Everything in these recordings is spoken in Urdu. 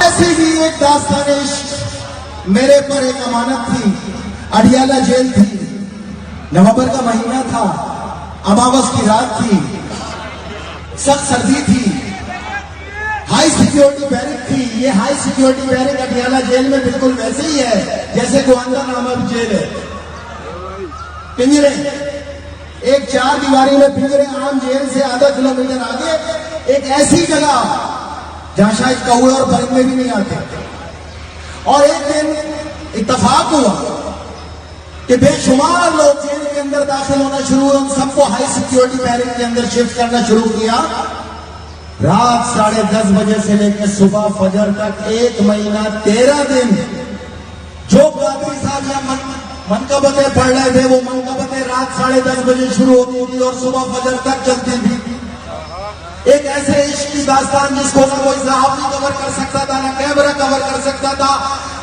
ایسی ہی ایک داستان عشق میرے پر ایک امانت تھی. اڈیالہ جیل تھی, نومبر کا مہینہ تھا, اماوس کی رات تھی, سخت سردی تھی, ہائی سیکیورٹی بیرک تھی. یہ high security barrack Adiala jail میں بالکل ویسے ہی ہے جیسے گوانتانامو جیل ہے. پنجرے, ایک 4 دیواری میں پنجرے, عام جیل سے آدھا کلومیٹر آگے ایک ایسی جگہ جہاں شاید کوے اور پرندے بھی نہیں آتے. اور ایک دن اتفاق ہوا کہ بے شمار لوگ جیل کے اندر داخل ہونا شروع ہوئے, ان سب کو ہائی سیکیورٹی بیرک کے اندر شفٹ کرنا شروع کیا. رات 10:30 بجے سے لے کے صبح فجر تک 1 مہینہ 13 دن جو قادری صاحب یا منقبتیں پڑھ رہے تھے, وہ منقبتیں رات 10:30 بجے شروع ہوتی تھی اور صبح فجر تک چلتی تھی. ایک ایسے عشق کی داستان جس کو نہ کوئی صحافی کور کر سکتا تھا, نہ کیمرہ کور کر سکتا تھا,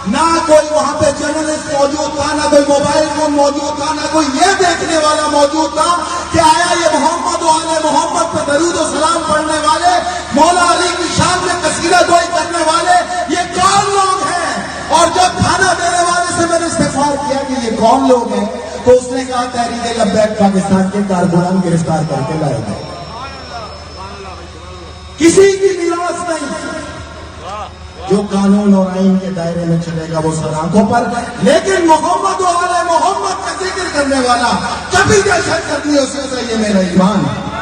نہ کوئی وہاں پہ جرنلسٹ موجود تھا, نہ کوئی موبائل فون موجود تھا, نہ کوئی یہ دیکھنے والا موجود تھا کہ آیا یہ محمد و آل محمد پہ درود و سلام پڑھنے والے, مولا علی کی شان میں قصیدہ گوئی کرنے والے یہ کون لوگ ہیں. اور جب کھانا دینے والے سے میں نے استغفار کیا کہ یہ کون لوگ ہیں, تو اس نے کہا تحریک لبیک پاکستان کے کارکنان گرفتار کر کے لائے گئے. کسی کی میراث نہیں, جو قانون اور آئین کے دائرے میں چلے گا وہ سلاخوں پر, لیکن محمد و آل محمد کا ذکر کرنے والا کبھی دہشت گردی ہو سکتا ہے, یہ میرا ایمان ہے.